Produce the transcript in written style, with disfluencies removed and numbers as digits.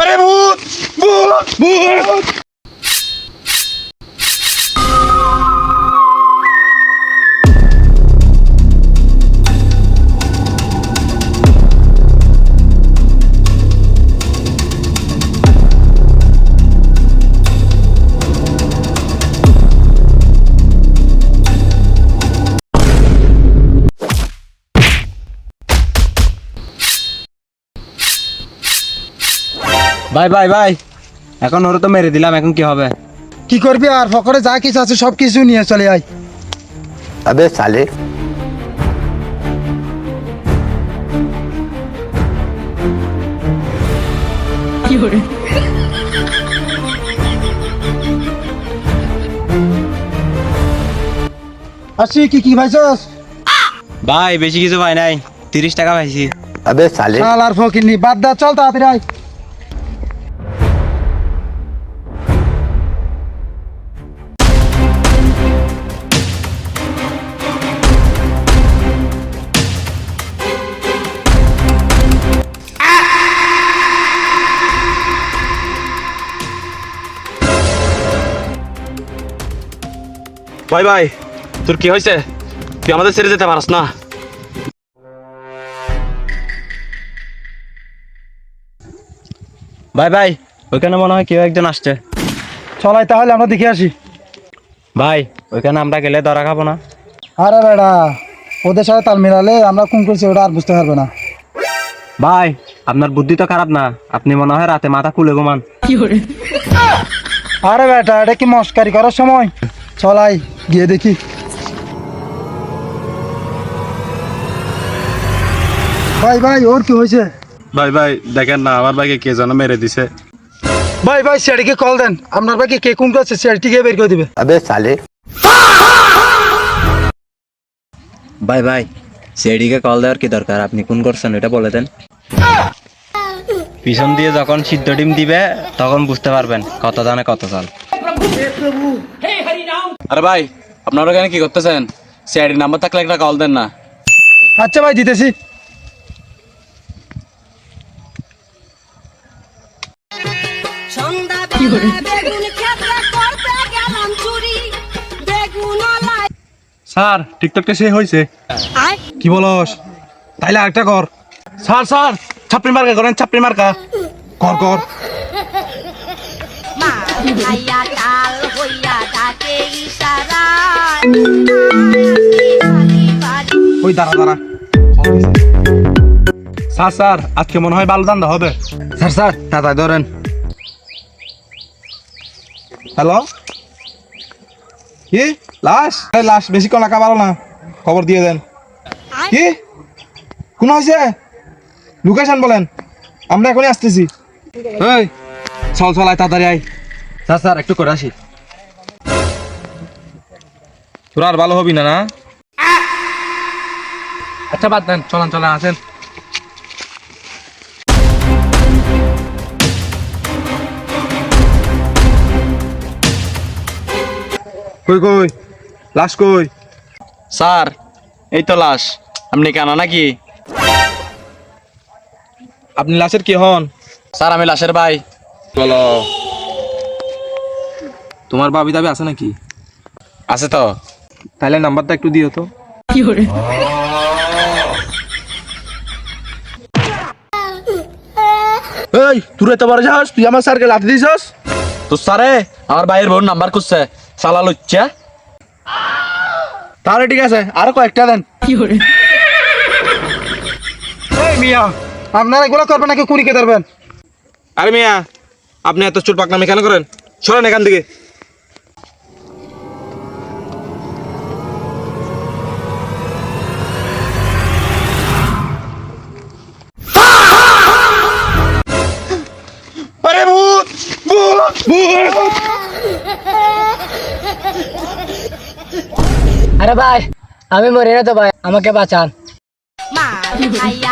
আরে ভূত ভূত ভূত। ভাই ভাই ভাই, এখন ওরা তো মেরে দিলাম, এখন কি হবে? কি করবি আর, পকেটে যা কিছু আছে সব কিছু নিয়ে চলে আয়। अबे साले আসছি কি কি ভাইছস? ভাই বেশি কিছু ভাই নাই, 30 টাকা পাইছি। अबे साले শাল আর ফকিনি বাদ দা, চল তাড়াতাড়ি আয়। ভাই ভাই, তোর কি হয়েছে? তুই আমাদের ছেড়ে যেতে পারস না। ভাই ভাই, ওইখানে মনে হয় কেউ একজন আসছে। চলাই তাহলে আমরা দেখে আসি। ভাই ওইখানে আমরা গেলে ধরা খাবো না? আরে বেড়া, ওদের সাথে তাল মিলালে আমরা কোন করছি ওটা আর বুঝতে পারবে না। ভাই আপনার বুদ্ধি তো খারাপ না, আপনি মনে হয় রাতে মাথা খুলে ঘুমান। আরে বেটা, এটা কি মস্কারি করার সময়? চলাই গিয়ে দেখি। ভাই ভাই, ওর কি হয়েছে? ভাই ভাই দেখেন না, আমার ভাইকে কে যেন মেরে দিছে। ভাই ভাই, সিআইডিকে কল দেন, আপনার ভাইকে কে কোন করছে সিআইডিকে বের করে দিবে। अबे साले ভাই ভাই, সিআইডিকে কল দেওয়ার কি দরকার? আপনি কোন করছেন এটা বলে দেন। পিছন দিয়ে যখন সিদ্ধ ডিম দিবে তখন বুঝতে পারবেন কত দানে কত চাল। আরে ভাই, আপনারা এখানে কি করতেছেন? সিআইডি নাম্বার থাকলে একটা কল দেন না। আচ্ছা ভাই, দিতেছি। স্যার টিকটকটা সে হয়েছে। কি বলস? তাইলে আরেকটা কর। স্যার স্যার, ছাপড়ি মার্কা করেন, ছাপড়ি মার্কা কর কর। ওই দাঁড়া দাঁড়া। স্যার স্যার, আজকে মনে হয় ভালো দান্দা হবে। স্যার স্যার, তাড়াতাড়ি ধরেন। হ্যালো, কি লাশ? লাশ বেশিক্ষণ রাখা ভালো না, খবর দিয়ে দেন। কি কোন হয়েছে? লোকেশন বলেন, আমরা এখনই আসতেছি। এই চল চল, আয় তাড়াতাড়ি আয়। স্যার স্যার, একটু করে আসি। তোরা আর ভালো হবি না না? আচ্ছা বাদ দেন, চলেন চলেন আসেন। কই কই লাশ কই? স্যার এই তো লাশ। আপনি কেন নাকি? আপনি লাশের কি হন? স্যার আমি লাশের ভাই। বলো, তোমার ভাবি দাবি আছে নাকি? আছে তো। তাহলে নাম্বারটা একটু দিও তো। এই তুই এত বড় যাস, তুই আমার স্যারকে লাথি দিছস? তো স্যারে আমার ভাইয়ের বোন নাম্বার খুঁজছে, সালা লুচ্চা। তাহলে ঠিক আছে, আরো কয়েকটা দেন। এই মিয়া, আপনারা এগুলো করবেন নাকি কুড়িকে ধরবেন? আরে মিয়া, আপনি এত চোর পাকনামি কেন করেন? সরেন এখান থেকে। আরে ভূত ভূত ভূত। আরে ভাই, আমি মরি না তো ভাই, আমাকে বাঁচান। মাল খাইয়া